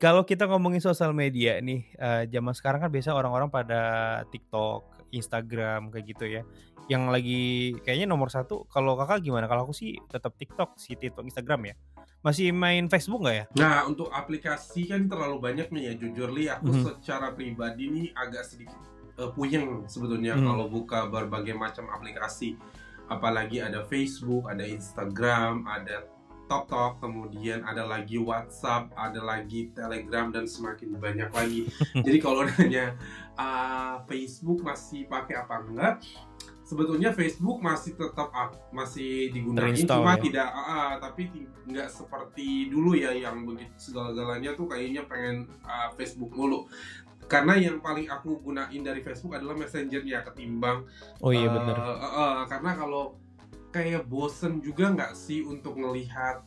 Kalau kita ngomongin sosial media nih, zaman sekarang kan biasa orang-orang pada TikTok, Instagram, kayak gitu ya. Yang lagi kayaknya nomor satu kalau Kakak gimana? Kalau aku sih tetap TikTok sih, TikTok, Instagram ya. Masih main Facebook nggak ya? Nah, untuk aplikasi kan terlalu banyak nih ya, jujur Li, aku Mhm, secara pribadi nih agak sedikit puyeng sebetulnya mhm. kalau buka berbagai macam aplikasi. Apalagi ada Facebook, ada Instagram, ada TikTok, kemudian ada lagi WhatsApp, ada lagi Telegram dan semakin banyak lagi. Jadi kalau nanya Facebook masih pakai apa enggak? Sebetulnya Facebook masih tetap masih digunain, Terinstall cuma ya? tidak tapi nggak seperti dulu ya yang begitu segala-galanya tuh kayaknya pengen Facebook mulu. Karena yang paling aku gunain dari Facebook adalah Messenger-nya ketimbang Oh iya bener, karena kalau kayak bosen juga nggak sih untuk ngelihat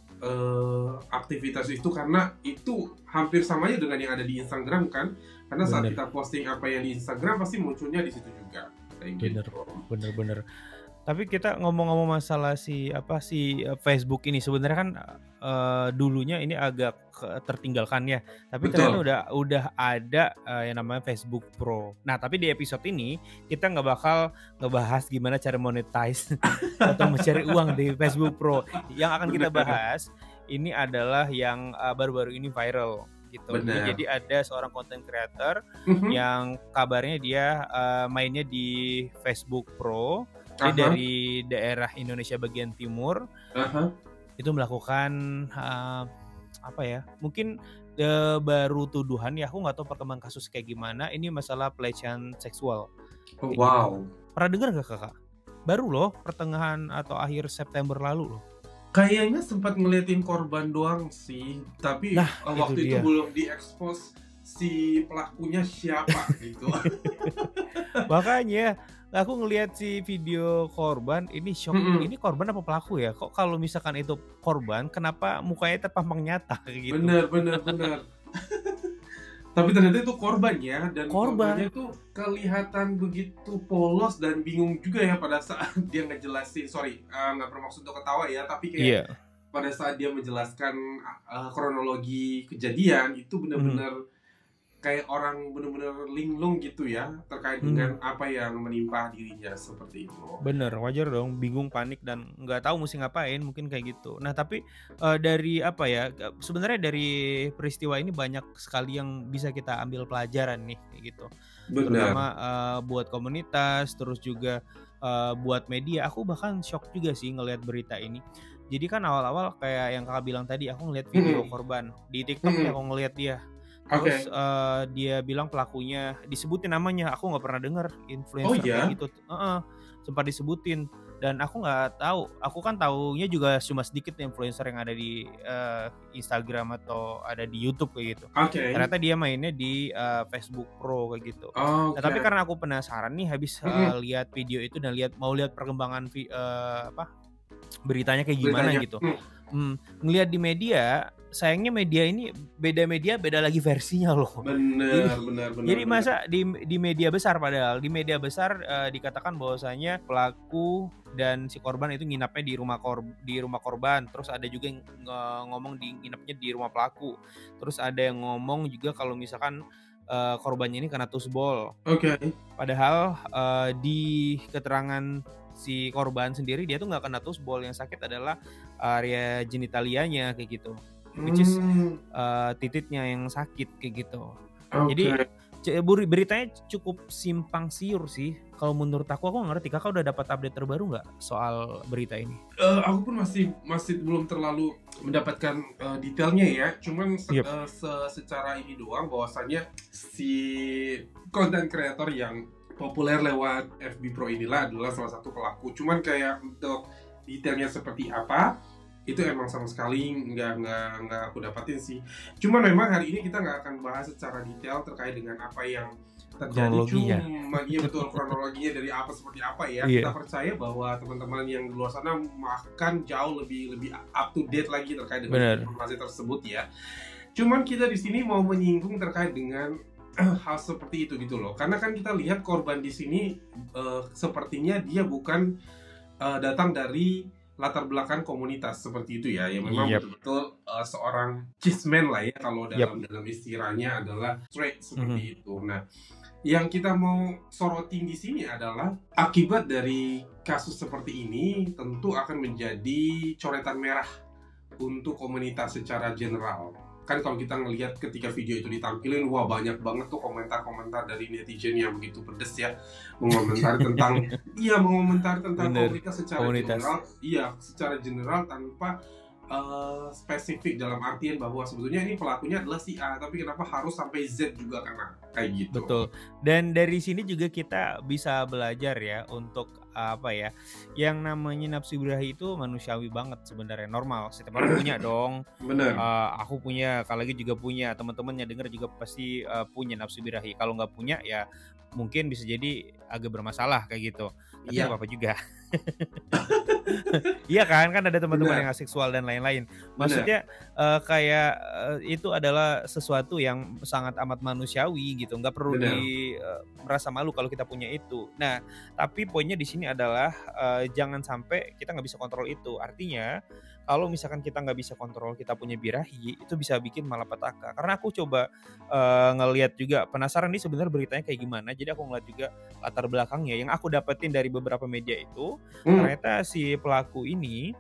aktivitas itu, karena itu hampir sama aja dengan yang ada di Instagram kan, karena saat bener. kita posting apa yang di Instagram pasti munculnya di situ juga kayak Bener, gitu. bener bener. Tapi kita ngomong-ngomong masalah si, apa, si, Facebook ini sebenarnya kan, dulunya ini agak tertinggalkan ya, tapi ternyata Betul. udah ada, yang namanya Facebook Pro. Nah, tapi di episode ini kita nggak bakal ngebahas gimana cara monetize atau mencari uang di Facebook Pro. Yang akan kita Benar, bahas ini adalah yang, baru-baru ini viral gitu. Jadi benar. ada seorang content creator Mhm. yang kabarnya dia, mainnya di Facebook Pro. Dia Aha, dari daerah Indonesia bagian timur, aha. itu melakukan, apa ya, mungkin, baru tuduhan ya, aku nggak tahu perkembangan kasus kayak gimana, ini masalah pelecehan seksual, Oh, kayak gitu. wow. Pernah dengar nggak Kakak? Baru loh, pertengahan atau akhir September lalu loh. Kayaknya sempat ngeliatin korban doang sih, tapi Nah, itu waktu itu dia. belum diekspos si pelakunya siapa gitu. Makanya, aku ngelihat si video korban, ini syok, Mhm, ini korban apa pelaku ya? Kok kalau misalkan itu korban, kenapa mukanya terpampang nyata, kayak gitu. bener, bener, bener. Tapi ternyata itu korbannya, dan korbannya Korban. tuh kelihatan begitu polos dan bingung juga ya pada saat dia ngejelasin, sorry, nggak bermaksud untuk ketawa ya, tapi kayak Iya, pada saat dia menjelaskan kronologi kejadian itu mhm, benar-benar kayak orang benar-benar linglung gitu ya terkait dengan mhm, apa yang menimpa dirinya seperti itu. bener, wajar dong, bingung, panik, dan nggak tahu musti ngapain, mungkin kayak gitu. Nah tapi, dari apa ya, sebenarnya dari peristiwa ini banyak sekali yang bisa kita ambil pelajaran nih, kayak gitu. Terutama, Benar. buat komunitas, terus juga, buat media. Aku bahkan syok juga sih ngelihat berita ini. Jadi kan awal-awal kayak yang Kakak bilang tadi, aku ngelihat video Mhm, korban, di TikTok nih mhm. aku ngelihat dia. Terus, Oke. dia bilang pelakunya disebutin namanya, aku nggak pernah denger Oh influencer kayak iya? gitu heeh, sempat disebutin dan aku nggak tahu, aku kan taunya juga cuma sedikit influencer yang ada di, Instagram atau ada di YouTube kayak gitu. Oke. Ternyata dia mainnya di, Facebook Pro kayak gitu. Nah, tapi Oke. karena aku penasaran nih habis, Mhm. lihat video itu dan mau lihat perkembangan apa, beritanya kayak gimana Beritanya. gitu. Ngelihat di media, sayangnya media ini beda lagi versinya loh. Jadi Bener, bener, bener, jadi bener. masa di media besar padahal, di media besar, dikatakan bahwasanya pelaku dan si korban itu nginapnya di rumah korban, terus ada juga yang ngomong nginapnya di rumah pelaku. Terus ada yang ngomong juga kalau misalkan, korbannya ini kena tusbol. Oke. Padahal, di keterangan si korban sendiri dia tuh nggak kena tusbol, yang sakit adalah area genitalianya kayak gitu. Which is, Mmm, titiknya yang sakit kayak gitu. Jadi oke. beritanya cukup simpang siur sih kalau menurut aku nggak ngerti, Kakak udah dapat update terbaru nggak soal berita ini? Aku pun masih masih belum terlalu mendapatkan, detailnya ya, cuman Yap, secara ini doang bahwasanya si content creator yang populer lewat FB Pro inilah adalah salah satu pelaku. Cuman kayak untuk detailnya seperti apa, itu emang sama sekali nggak aku dapatin sih. Cuman memang hari ini kita nggak akan bahas secara detail terkait dengan apa yang terjadi, kronologinya. cuma iya betul kronologinya dari apa seperti apa ya. Kita Iya, percaya bahwa teman-teman yang di luar sana akan jauh lebih lebih up to date lagi terkait dengan bener. informasi tersebut ya. Cuman kita di sini mau menyinggung terkait dengan hal seperti itu gitu loh. Karena kan kita lihat korban di sini sepertinya dia bukan datang dari latar belakang komunitas seperti itu ya, yang memang Yep. betul-betul seorang chisman lah ya, kalau Yep. dalam istilahnya adalah straight seperti Mhm. itu. Nah, yang kita mau sorotin di sini adalah akibat dari kasus seperti ini tentu akan menjadi coretan merah untuk komunitas secara general. Kan kalau kita ngelihat ketika video itu ditampilin, wah banyak banget tuh komentar-komentar dari netizen yang begitu pedes ya, mengomentari tentang mengomentari tentang Bener, komunitas secara komunitas. general, secara general tanpa spesifik, dalam artian bahwa sebetulnya ini pelakunya adalah si A, tapi kenapa harus sampai Z juga kena, kayak gitu. Betul. Dan dari sini juga kita bisa belajar ya untuk apa ya, yang namanya nafsu birahi itu manusiawi banget sebenarnya, normal. Setiap orang punya dong. Bener. Aku punya, kalau lagi juga punya, teman-temannya denger juga pasti punya nafsu birahi. Kalau nggak punya ya mungkin bisa jadi agak bermasalah kayak gitu. Tapi Iya. nggak apa-apa juga. Iya kan ada teman-teman Benar. yang aseksual dan lain-lain. Benar. Maksudnya kayak itu adalah sesuatu yang sangat amat manusiawi gitu. Nggak perlu Benar. merasa malu kalau kita punya itu. Nah, tapi poinnya di sini adalah jangan sampai kita nggak bisa kontrol itu. Artinya kalau misalkan kita nggak bisa kontrol kita punya birahi, itu bisa bikin malapetaka. Karena aku coba ngelihat juga, penasaran nih sebenarnya beritanya kayak gimana. Jadi aku ngeliat juga latar belakangnya. Yang aku dapetin dari beberapa media itu, ternyata si pelaku ini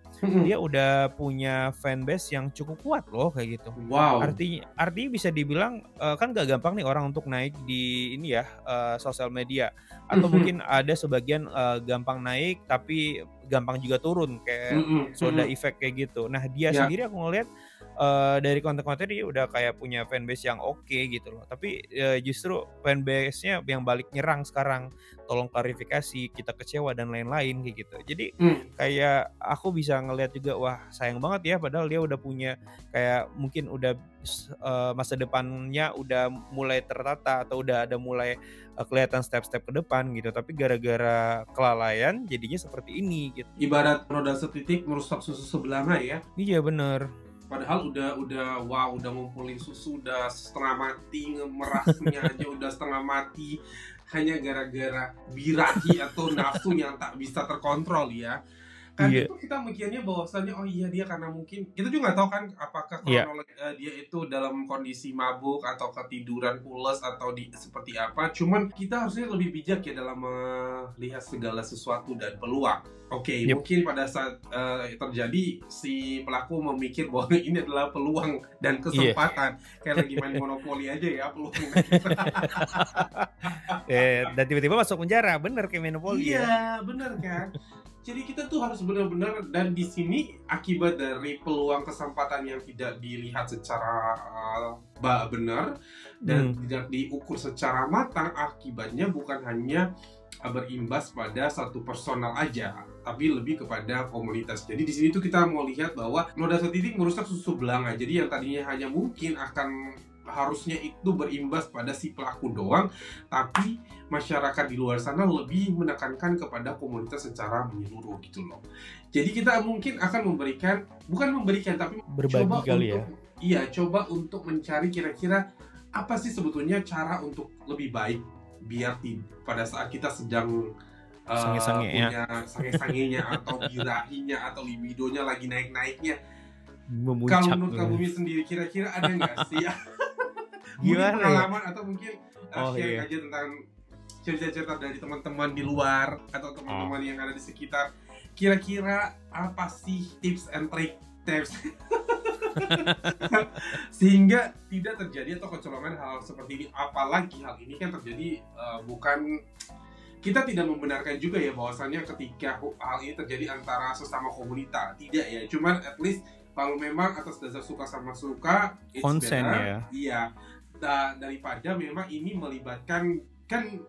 dia udah punya fanbase yang cukup kuat loh kayak gitu. Wow. Artinya bisa dibilang kan gak gampang nih orang untuk naik di ini ya sosial media, atau mungkin ada sebagian gampang naik tapi gampang juga turun kayak soda effect kayak gitu. Nah dia sendiri aku ngeliat dari konten-konten dia udah kayak punya fanbase yang oke gitu loh. Tapi justru fanbase-nya yang balik nyerang sekarang, tolong klarifikasi, kita kecewa dan lain-lain kayak gitu. Jadi kayak aku bisa ngelihat juga, wah sayang banget ya, padahal dia udah punya kayak mungkin udah masa depannya udah mulai tertata atau udah ada mulai kelihatan step-step ke depan gitu. Tapi gara-gara kelalaian jadinya seperti ini gitu. Ibarat roda setitik merusak susu sebelanga ya. Iya bener. Padahal udah ngumpulin susu, udah setengah mati, merasnya aja udah setengah mati, hanya gara-gara birahi atau nafsu yang tak bisa terkontrol ya. Kan itu kita mikirnya bahwasannya, oh iya dia karena mungkin, kita juga nggak tahu kan apakah kronologi dia itu dalam kondisi mabuk atau ketiduran pules atau seperti apa. Cuman kita harusnya lebih bijak ya dalam melihat segala sesuatu dan peluang. Oke, mungkin pada saat terjadi si pelaku memikir bahwa ini adalah peluang dan kesempatan. Kayak lagi main monopoli aja ya peluang. Dan tiba-tiba masuk penjara, bener kayak monopoli ya. Iya, bener kan. Jadi kita tuh harus benar-benar, dan di sini akibat dari peluang kesempatan yang tidak dilihat secara benar dan tidak diukur secara matang, akibatnya bukan hanya berimbas pada satu personal aja, tapi lebih kepada komunitas. Jadi di sini tuh kita mau lihat bahwa noda setitik merusak susu belanga. Jadi yang tadinya hanya mungkin akan harusnya itu berimbas pada si pelaku doang, tapi masyarakat di luar sana lebih menekankan kepada komunitas secara menyeluruh gitu loh. Jadi kita mungkin akan bukan memberikan tapi berbagi coba kali untuk coba untuk mencari kira-kira apa sih sebetulnya cara untuk lebih baik biar pada saat kita sedang punya sange-sangenya atau birahinya atau libidonya lagi naik-naiknya. Kalau menurut kamu sendiri kira-kira ada nggak sih gimana pengalaman atau mungkin share aja tentang cerita-cerita dari teman-teman di luar atau teman-teman yang ada di sekitar, kira-kira apa sih tips and tips sehingga tidak terjadi atau kecolongan hal seperti ini. Apalagi hal ini kan terjadi bukan, kita tidak membenarkan juga ya bahwasannya ketika hal ini terjadi antara sesama komunitas, tidak ya, cuman at least kalau memang atas dasar suka sama suka, konsen ya. Iya, daripada memang ini melibatkan, kan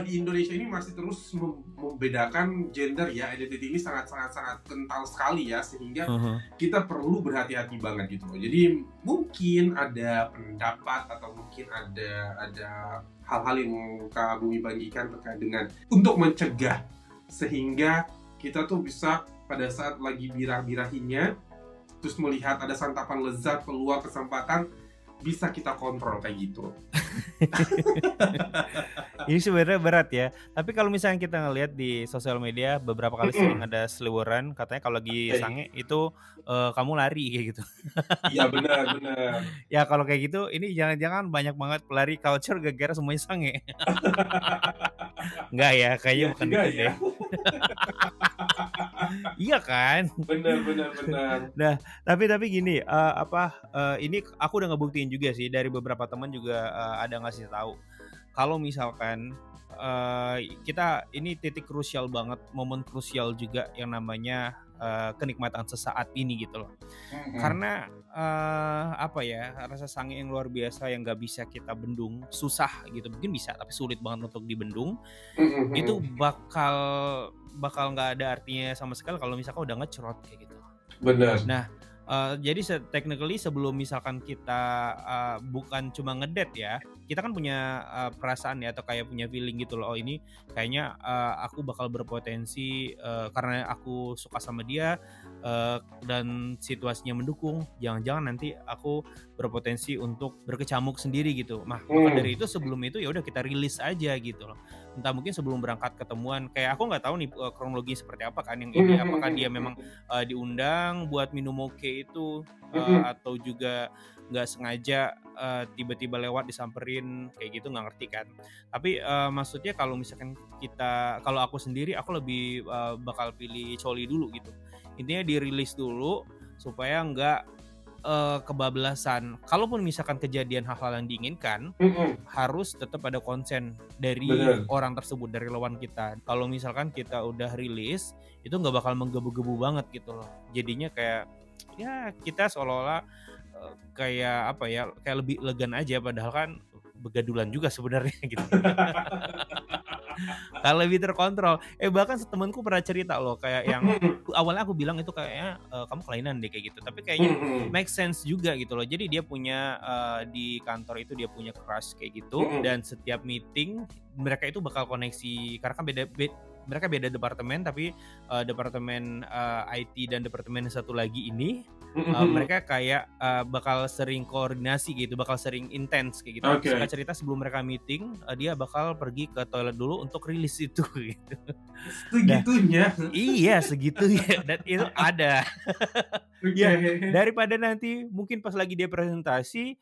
di Indonesia ini masih terus membedakan gender ya, identity ini sangat kental sekali ya, sehingga kita perlu berhati-hati banget gitu loh. Jadi mungkin ada pendapat atau mungkin ada hal-hal yang kamu bagikan terkait dengan untuk mencegah sehingga kita tuh bisa pada saat lagi birah-birahinya terus melihat ada santapan lezat, peluang, kesempatan, bisa kita kontrol kayak gitu. Ini sebenarnya berat ya. Tapi kalau misalnya kita ngelihat di sosial media beberapa kali sering ada seliweran katanya kalau lagi Oke. sange itu, kamu lari kayak gitu. Iya benar benar. Ya kalau kayak gitu ini jangan-jangan banyak banget pelari culture gara-gara semuanya sange. Enggak ya, kayaknya Iya bukan juga itu ya. deh. Iya kan? Benar benar benar. Nah, tapi gini, ini aku udah ngebuktiin juga sih dari beberapa teman juga, ada ngasih tahu. Kalau misalkan, kita ini titik krusial banget, momen krusial juga yang namanya, kenikmatan sesaat ini gitu loh. Mhm. Karena, rasa sange yang luar biasa yang nggak bisa kita bendung, susah gitu, mungkin bisa tapi sulit banget untuk dibendung, Mhm itu mhm. bakal bakal nggak ada artinya sama sekali kalau misalkan udah ngecrot kayak gitu. Benar. Nah, jadi technically sebelum misalkan kita, bukan cuma ngedate ya, kita kan punya, perasaan ya atau kayak punya feeling gitu loh, "Oh ini kayaknya, aku bakal berpotensi, karena aku suka sama dia, dan situasinya mendukung, jangan-jangan nanti aku berpotensi untuk berkecamuk sendiri," gitu. Maka Mmm. dari itu sebelum itu ya udah kita rilis aja gitu loh. Entah mungkin sebelum berangkat ketemuan, kayak aku nggak tahu nih, kronologi seperti apa kan yang Mhm ini, mhm apakah dia mhm memang mhm. diundang buat minum moke itu, Mhm. atau juga nggak sengaja, tiba-tiba lewat disamperin kayak gitu nggak ngerti kan. Tapi, maksudnya kalau misalkan kalau aku sendiri aku lebih, bakal pilih coli dulu gitu. Intinya dirilis dulu supaya nggak, kebablasan. Kalaupun misalkan kejadian hal-hal yang diinginkan, Mhm. harus tetap ada konsen dari Benar. orang tersebut, dari lawan kita. Kalau misalkan kita udah rilis, itu nggak bakal menggebu-gebu banget gitu loh. Jadinya kayak, ya kita seolah-olah, kayak apa ya, kayak lebih elegan aja padahal kan begadulan juga sebenarnya gitu. Kalau lebih terkontrol. Bahkan temenku pernah cerita loh kayak yang Mhm. awalnya aku bilang itu kayaknya, "Kamu kelainan deh," kayak gitu. Tapi kayaknya Mhm. make sense juga gitu loh. Jadi dia punya, di kantor itu dia punya crush kayak gitu Mhm. dan setiap meeting mereka itu bakal koneksi karena kan mereka beda departemen tapi, departemen, IT dan departemen satu lagi ini, Mhm mhm. mereka kayak, bakal sering koordinasi gitu, bakal sering intens kayak gitu. Singkat Oke. cerita sebelum mereka meeting, dia bakal pergi ke toilet dulu untuk rilis itu gitu. Nah Segitunya? iya segitunya dan itu ada. Ya Oke. daripada nanti mungkin pas lagi dia presentasi,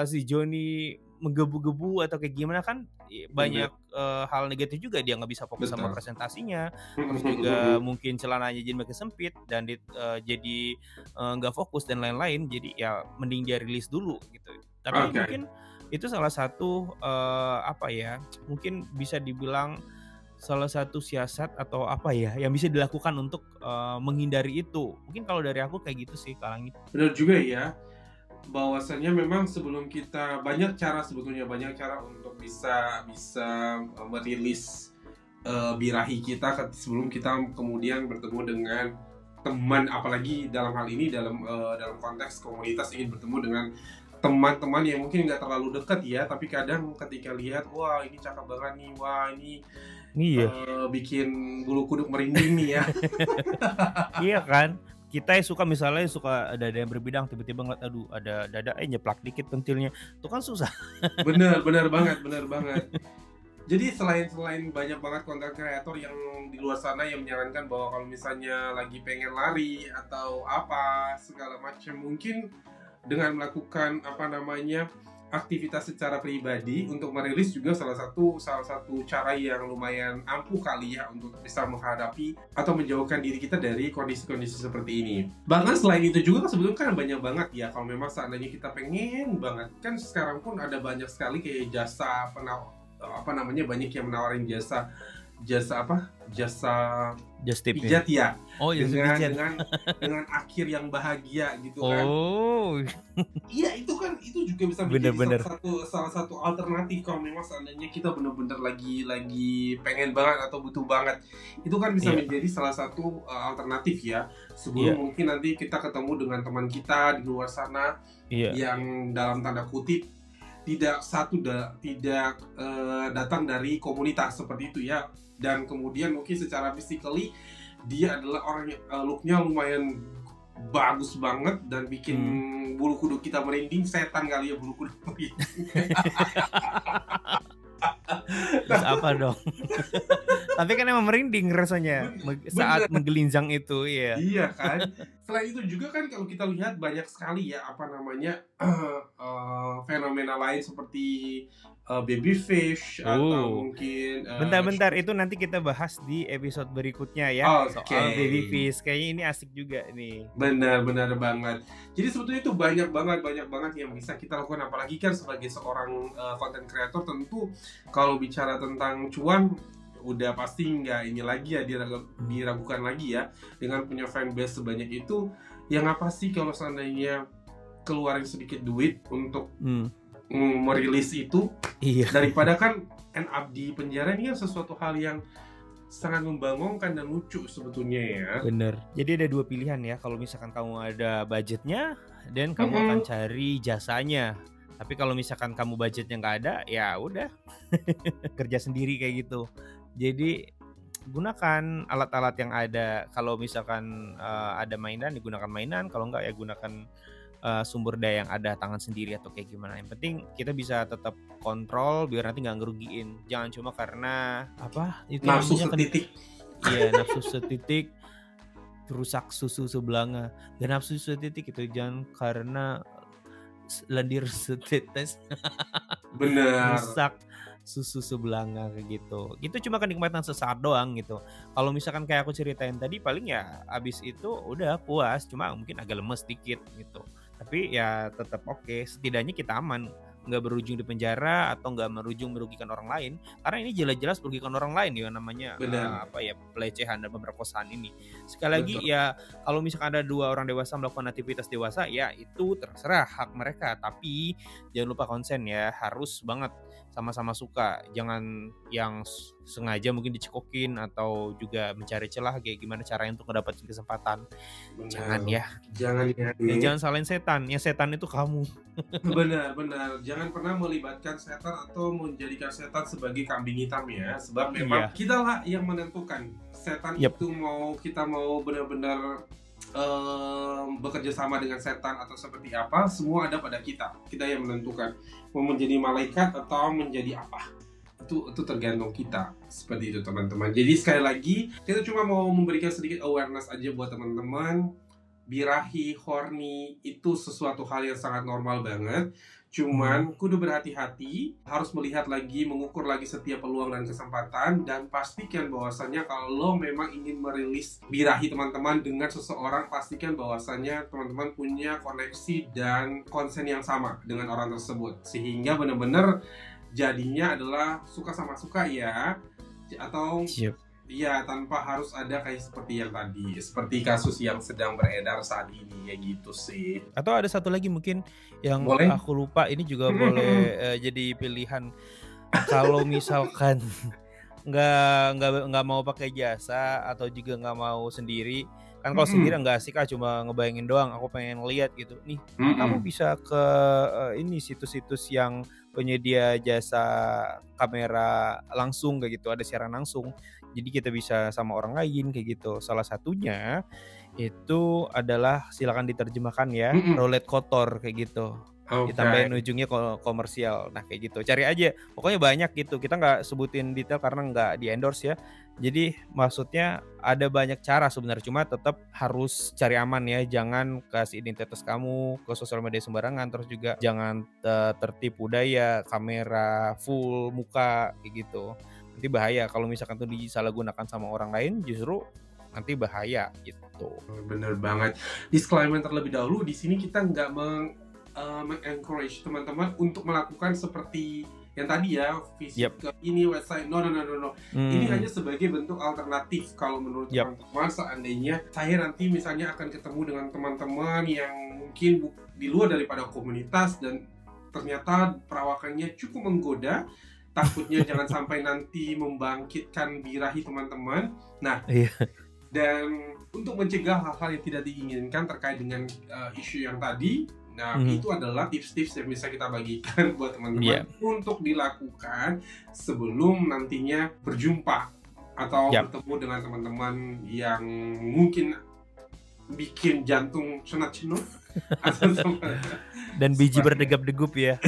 si Joni menggebu-gebu atau kayak gimana kan Benar. banyak, hal negatif juga dia nggak bisa fokus sama Betul. presentasinya, Mhm terus mhm juga mhm. mungkin celananya jadi makin sempit dan jadi, nggak fokus dan lain-lain. Jadi ya mending dia rilis dulu gitu. Tapi Oke. mungkin itu salah satu, mungkin bisa dibilang salah satu siasat atau apa ya, yang bisa dilakukan untuk, menghindari itu. Mungkin kalau dari aku kayak gitu sih, Kak Langit. Benar juga ya, bahwasanya memang sebelum kita banyak cara sebetulnya, banyak cara untuk bisa bisa, merilis, birahi kita sebelum kita kemudian bertemu dengan teman, apalagi dalam hal ini dalam konteks komunitas ingin bertemu dengan teman-teman yang mungkin nggak terlalu dekat ya, tapi kadang ketika lihat, "Wah ini cakep banget nih, wah ini, Iya. bikin bulu kuduk merinding nih ya." Iya kan? Kita yang suka dada yang berbidang, tiba-tiba ngeliat, aduh ada dada, nyeplak dikit pentilnya, itu kan susah. Bener bener banget bener banget. Jadi selain selain banyak banget konten kreator yang di luar sana yang menyarankan bahwa kalau misalnya lagi pengen lari atau apa segala macam, mungkin dengan melakukan apa namanya aktivitas secara pribadi untuk merilis juga salah satu cara yang lumayan ampuh kali ya untuk bisa menghadapi atau menjauhkan diri kita dari kondisi-kondisi seperti ini. Bahkan selain itu juga kan sebetulnya kan banyak banget ya kalau memang seandainya kita pengen banget, kan sekarang pun ada banyak sekali kayak jasa apa namanya, banyak yang menawarin jasa jasa apa, jasa Just tip ya? pijat ya, Oh ya dengan sepijat. dengan dengan akhir yang bahagia gitu kan. Oh, Iya itu kan, itu juga bisa bener menjadi salah bener. satu salah satu alternatif kalau memang seandainya kita benar-benar lagi pengen banget atau butuh banget. Itu kan bisa Iya menjadi salah satu, alternatif ya, sebelum iya mungkin nanti kita ketemu dengan teman kita di luar sana iya. yang dalam tanda kutip tidak, datang dari komunitas seperti itu ya, dan kemudian mungkin secara physically dia adalah orang yang, look-nya lumayan bagus banget dan bikin Mhm. bulu kuduk kita merinding, setan kali ya bulu kuduk merinding. Terus apa dong? Tapi kan emang merinding rasanya saat Bener. menggelinjang itu, ya. Iya kan. Selain itu juga kan kalau kita lihat banyak sekali ya apa namanya fenomena lain seperti baby fish atau mungkin Bentar-bentar, itu nanti kita bahas di episode berikutnya ya. Soal baby fish. Kayaknya ini asik juga nih. Benar banget. Jadi sebetulnya itu banyak banget yang bisa kita lakukan, apalagi kan sebagai seorang content creator tentu kalau bicara tentang cuan udah pasti nggak ini lagi ya, diragukan lagi ya dengan punya fanbase sebanyak itu. Yang apa sih kalau seandainya keluarin sedikit duit untuk merilis itu, daripada kan end up di penjara. Ini kan sesuatu hal yang sangat membangunkan dan lucu sebetulnya ya. Bener. Jadi ada dua pilihan ya. Kalau misalkan kamu ada budgetnya dan kamu akan cari jasanya. Tapi kalau misalkan kamu budgetnya nggak ada, ya udah kerja sendiri kayak gitu. Jadi gunakan alat-alat yang ada. Kalau misalkan ada mainan, digunakan mainan. Kalau nggak ya gunakan sumber daya yang ada, tangan sendiri atau kayak gimana. Yang penting kita bisa tetap kontrol biar nanti nggak ngerugiin. Jangan cuma karena apa? Itu nafsu setitik. Iya, nafsu setitik rusak susu sebelanga. Dan nafsu setitik itu jangan karena lendir setetes. Bener. Rusak susu sebelanga kayak gitu. Itu cuma kenikmatan sesaat doang gitu. Kalau misalkan kayak aku ceritain tadi, paling ya abis itu udah puas, cuma mungkin agak lemes dikit gitu. Tapi ya tetap oke, setidaknya kita aman, nggak berujung di penjara atau nggak merugikan orang lain. Karena ini jelas-jelas merugikan orang lain ya, namanya pelecehan dan pemerkosaan ini. Sekali lagi ya, kalau misalkan ada dua orang dewasa melakukan aktivitas dewasa, ya itu terserah hak mereka. Tapi jangan lupa konsen ya, harus banget sama-sama suka. Jangan yang sengaja mungkin dicekokin atau juga mencari celah kayak gimana caranya untuk mendapatkan kesempatan. Bener. Jangan ya. Jangan salahin setan. Yang setan itu kamu. Benar. Jangan pernah melibatkan setan atau menjadikan setan sebagai kambing hitam ya. Sebab memang kita lah yang menentukan setan itu kita mau benar-benar bekerja sama dengan setan atau seperti apa, semua ada pada kita yang menentukan mau menjadi malaikat atau menjadi apa, itu tergantung kita. Seperti itu teman-teman. Jadi sekali lagi kita cuma mau memberikan sedikit awareness aja buat teman-teman. Birahi, horny itu sesuatu hal yang sangat normal banget. Cuman kudu berhati-hati, harus melihat lagi, mengukur lagi setiap peluang dan kesempatan, dan pastikan bahwasannya kalau memang ingin merilis birahi teman-teman dengan seseorang, pastikan bahwasannya teman-teman punya koneksi dan konsen yang sama dengan orang tersebut, sehingga benar-benar jadinya adalah suka sama suka ya, atau iya, tanpa harus ada kayak seperti yang tadi, seperti kasus yang sedang beredar saat ini, ya gitu sih. Atau ada satu lagi mungkin yang aku lupa, ini juga boleh jadi pilihan. Kalau misalkan nggak mau pakai jasa atau juga nggak mau sendiri, kan kalau sendiri nggak asik, cuma ngebayangin doang. Aku pengen lihat gitu nih. Kamu bisa ke ini situs-situs yang penyedia jasa kamera langsung kayak gitu, ada siaran langsung. Jadi kita bisa sama orang lain kayak gitu. Salah satunya itu adalah, silakan diterjemahkan ya, roulette kotor kayak gitu. Ditambahin ujungnya komersial. Nah kayak gitu, cari aja. Pokoknya banyak gitu. Kita nggak sebutin detail karena nggak di endorse ya. Jadi maksudnya ada banyak cara sebenarnya, cuma tetap harus cari aman ya. Jangan kasih identitas kamu ke sosial media sembarangan. Terus juga jangan tertipu daya kamera full muka kayak gitu. Nanti bahaya kalau misalkan tuh disalahgunakan sama orang lain, justru nanti bahaya gitu. Bener banget. Disclaimer terlebih dahulu, di sini kita nggak encourage teman-teman untuk melakukan seperti yang tadi ya, visit ke ini website. No. Ini hanya sebagai bentuk alternatif kalau menurut teman-teman. Seandainya saya nanti misalnya akan ketemu dengan teman-teman yang mungkin di luar daripada komunitas dan ternyata perawakannya cukup menggoda, takutnya jangan sampai nanti membangkitkan birahi teman-teman. Nah, dan untuk mencegah hal-hal yang tidak diinginkan terkait dengan isu yang tadi, nah itu adalah tips-tips yang bisa kita bagikan buat teman-teman untuk dilakukan sebelum nantinya berjumpa atau bertemu dengan teman-teman yang mungkin bikin jantung cenut-cenut dan biji berdegap-degup ya.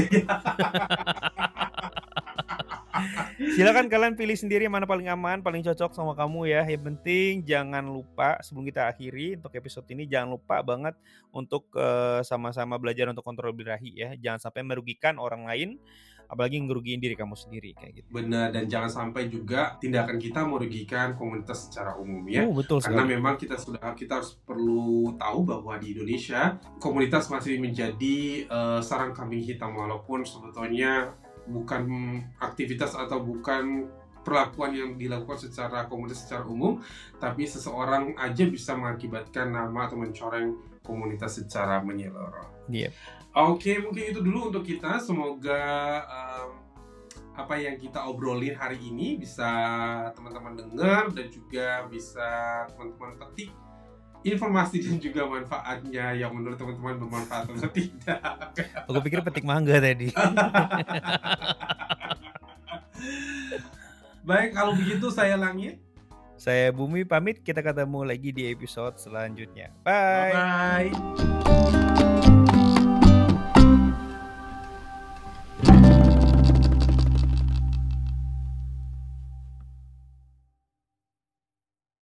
Silakan kalian pilih sendiri mana paling aman, paling cocok sama kamu ya. Yang penting jangan lupa sebelum kita akhiri untuk episode ini, jangan lupa banget untuk sama-sama belajar untuk kontrol birahi ya. Jangan sampai merugikan orang lain, apalagi ngerugiin diri kamu sendiri kayak gitu. Benar, dan jangan sampai juga tindakan kita merugikan komunitas secara umum ya. Betul Karena sekali. memang kita harus perlu tahu bahwa di Indonesia komunitas masih menjadi sarang kambing hitam, walaupun sebetulnya bukan aktivitas atau bukan perlakuan yang dilakukan secara komunitas secara umum, tapi seseorang aja bisa mengakibatkan nama atau mencoreng komunitas secara menyeluruh. Yep. Oke, mungkin itu dulu untuk kita. Semoga apa yang kita obrolin hari ini bisa teman-teman dengar dan juga bisa teman-teman petik informasi dan juga manfaatnya yang menurut teman-teman bermanfaat atau tidak. Aku pikir petik mangga tadi. Baik, kalau begitu saya Langit. Saya Bumi pamit, kita ketemu lagi di episode selanjutnya. Bye. Bye.